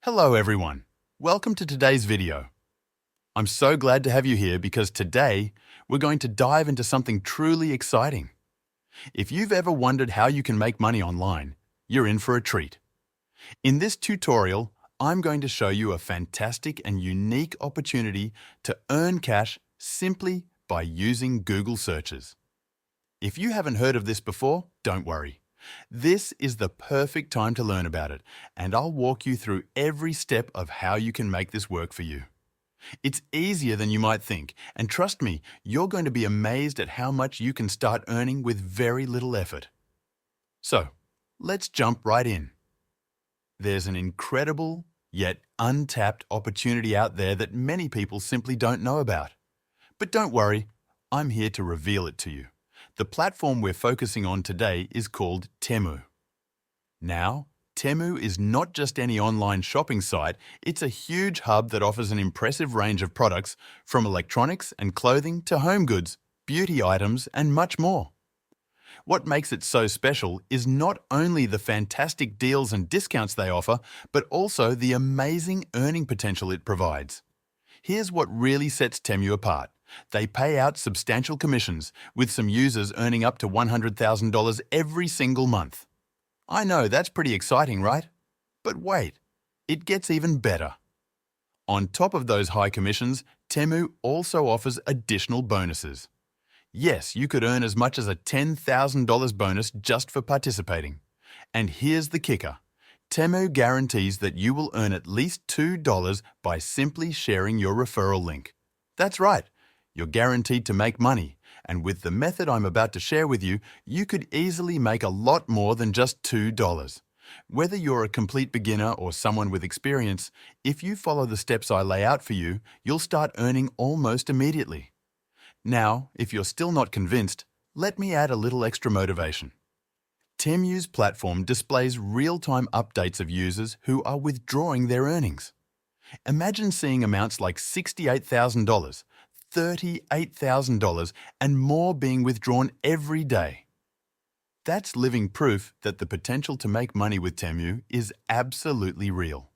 Hello everyone. Welcome to today's video. I'm so glad to have you here because today we're going to dive into something truly exciting. If you've ever wondered how you can make money online, you're in for a treat. In this tutorial, I'm going to show you a fantastic and unique opportunity to earn cash simply by using Google searches. If you haven't heard of this before, don't worry. This is the perfect time to learn about it, and I'll walk you through every step of how you can make this work for you. It's easier than you might think, and trust me, you're going to be amazed at how much you can start earning with very little effort. So, let's jump right in. There's an incredible, yet untapped opportunity out there that many people simply don't know about. But don't worry, I'm here to reveal it to you. The platform we're focusing on today is called Temu. Now, Temu is not just any online shopping site, it's a huge hub that offers an impressive range of products from electronics and clothing to home goods, beauty items, and much more. What makes it so special is not only the fantastic deals and discounts they offer, but also the amazing earning potential it provides. Here's what really sets Temu apart. They pay out substantial commissions, with some users earning up to $100,000 every single month. I know that's pretty exciting, right? But wait, it gets even better. On top of those high commissions, Temu also offers additional bonuses. Yes, you could earn as much as a $10,000 bonus just for participating. And here's the kicker. Temu guarantees that you will earn at least $2 by simply sharing your referral link. That's right. You're guaranteed to make money, and with the method I'm about to share with you, you could easily make a lot more than just $2. Whether you're a complete beginner or someone with experience, if you follow the steps I lay out for you, you'll start earning almost immediately. Now, if you're still not convinced, let me add a little extra motivation. Temu's platform displays real-time updates of users who are withdrawing their earnings. Imagine seeing amounts like $68,000, $38,000 and more being withdrawn every day. That's living proof that the potential to make money with Temu is absolutely real.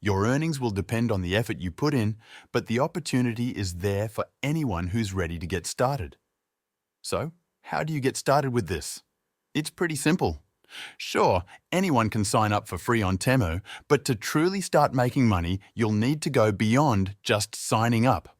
Your earnings will depend on the effort you put in, but the opportunity is there for anyone who's ready to get started. So, how do you get started with this? It's pretty simple. Sure, anyone can sign up for free on Temu, but to truly start making money, you'll need to go beyond just signing up.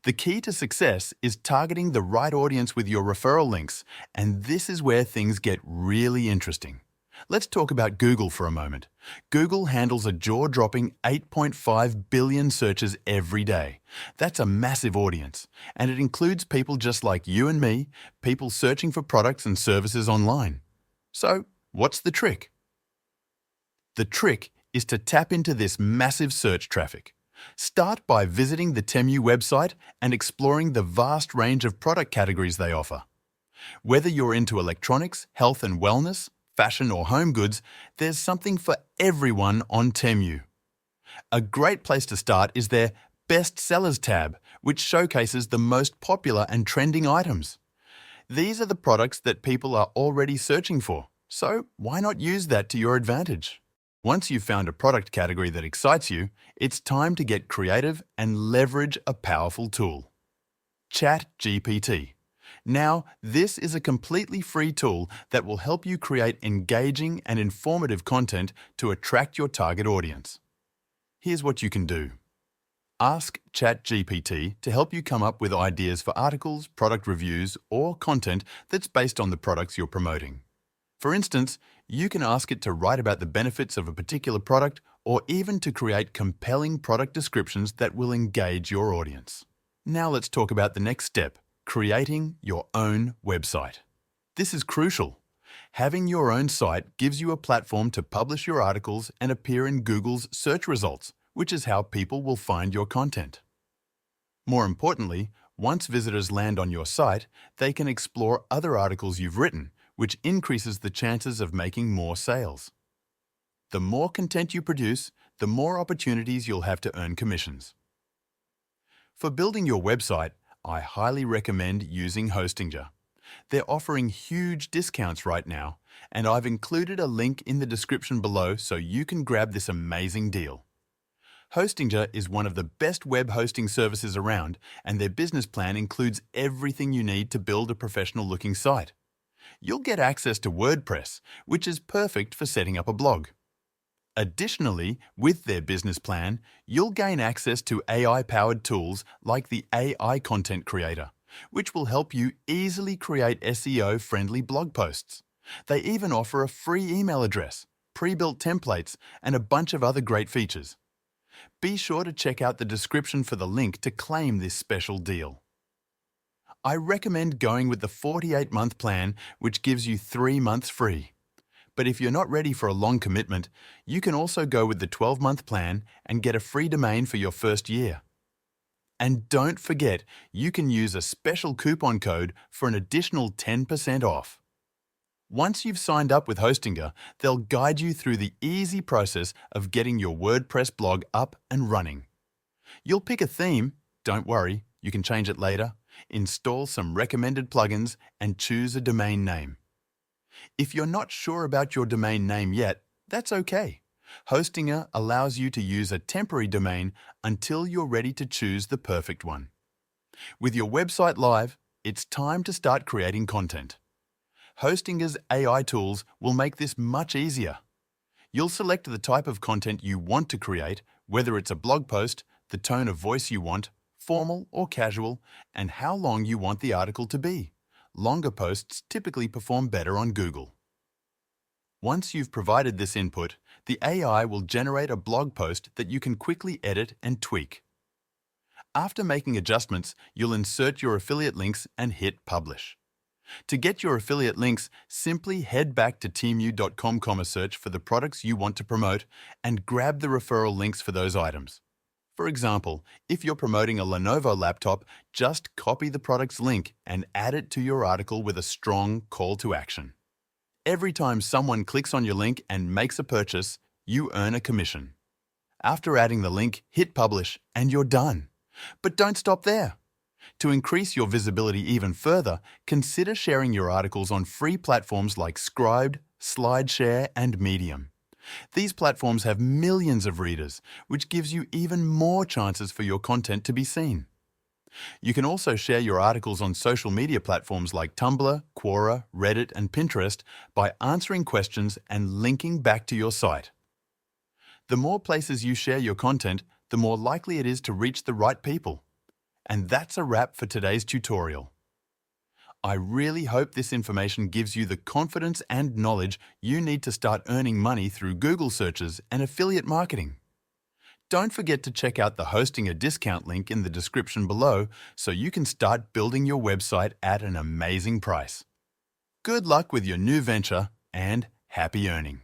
The key to success is targeting the right audience with your referral links, and this is where things get really interesting. Let's talk about Google for a moment. Google handles a jaw-dropping 8.5 billion searches every day. That's a massive audience, and it includes people just like you and me, people searching for products and services online. So, what's the trick? The trick is to tap into this massive search traffic. Start by visiting the Temu website and exploring the vast range of product categories they offer. Whether you're into electronics, health and wellness, fashion or home goods, there's something for everyone on Temu. A great place to start is their Best Sellers tab, which showcases the most popular and trending items. These are the products that people are already searching for, so why not use that to your advantage? Once you've found a product category that excites you, it's time to get creative and leverage a powerful tool. ChatGPT. Now, this is a completely free tool that will help you create engaging and informative content to attract your target audience. Here's what you can do. Ask ChatGPT to help you come up with ideas for articles, product reviews, or content that's based on the products you're promoting. For instance, you can ask it to write about the benefits of a particular product or even to create compelling product descriptions that will engage your audience. Now let's talk about the next step, creating your own website. This is crucial. Having your own site gives you a platform to publish your articles and appear in Google's search results, which is how people will find your content. More importantly, once visitors land on your site, they can explore other articles you've written, which increases the chances of making more sales. The more content you produce, the more opportunities you'll have to earn commissions. For building your website, I highly recommend using Hostinger. They're offering huge discounts right now, and I've included a link in the description below so you can grab this amazing deal. Hostinger is one of the best web hosting services around, and their business plan includes everything you need to build a professional-looking site. You'll get access to WordPress, which is perfect for setting up a blog. Additionally, with their business plan, you'll gain access to AI-powered tools like the AI Content Creator, which will help you easily create SEO-friendly blog posts. They even offer a free email address, pre-built templates, and a bunch of other great features. Be sure to check out the description for the link to claim this special deal. I recommend going with the 48-month plan, which gives you 3 months free. But if you're not ready for a long commitment, you can also go with the 12-month plan and get a free domain for your first year. And don't forget, you can use a special coupon code for an additional 10% off. Once you've signed up with Hostinger, they'll guide you through the easy process of getting your WordPress blog up and running. You'll pick a theme, don't worry, you can change it later, install some recommended plugins, and choose a domain name. If you're not sure about your domain name yet, that's okay. Hostinger allows you to use a temporary domain until you're ready to choose the perfect one. With your website live, it's time to start creating content. Hostinger's AI tools will make this much easier. You'll select the type of content you want to create, whether it's a blog post, the tone of voice you want, formal or casual, and how long you want the article to be. Longer posts typically perform better on Google. Once you've provided this input, the AI will generate a blog post that you can quickly edit and tweak. After making adjustments, you'll insert your affiliate links and hit Publish. To get your affiliate links, simply head back to temu.com, search for the products you want to promote, and grab the referral links for those items. For example, if you're promoting a Lenovo laptop, just copy the product's link and add it to your article with a strong call to action. Every time someone clicks on your link and makes a purchase, you earn a commission. After adding the link, hit Publish and you're done. But don't stop there. To increase your visibility even further, consider sharing your articles on free platforms like Scribd, SlideShare, and Medium. These platforms have millions of readers, which gives you even more chances for your content to be seen. You can also share your articles on social media platforms like Tumblr, Quora, Reddit, and Pinterest by answering questions and linking back to your site. The more places you share your content, the more likely it is to reach the right people. And that's a wrap for today's tutorial. I really hope this information gives you the confidence and knowledge you need to start earning money through Google searches and affiliate marketing. Don't forget to check out the Hostinger discount link in the description below so you can start building your website at an amazing price. Good luck with your new venture and happy earning!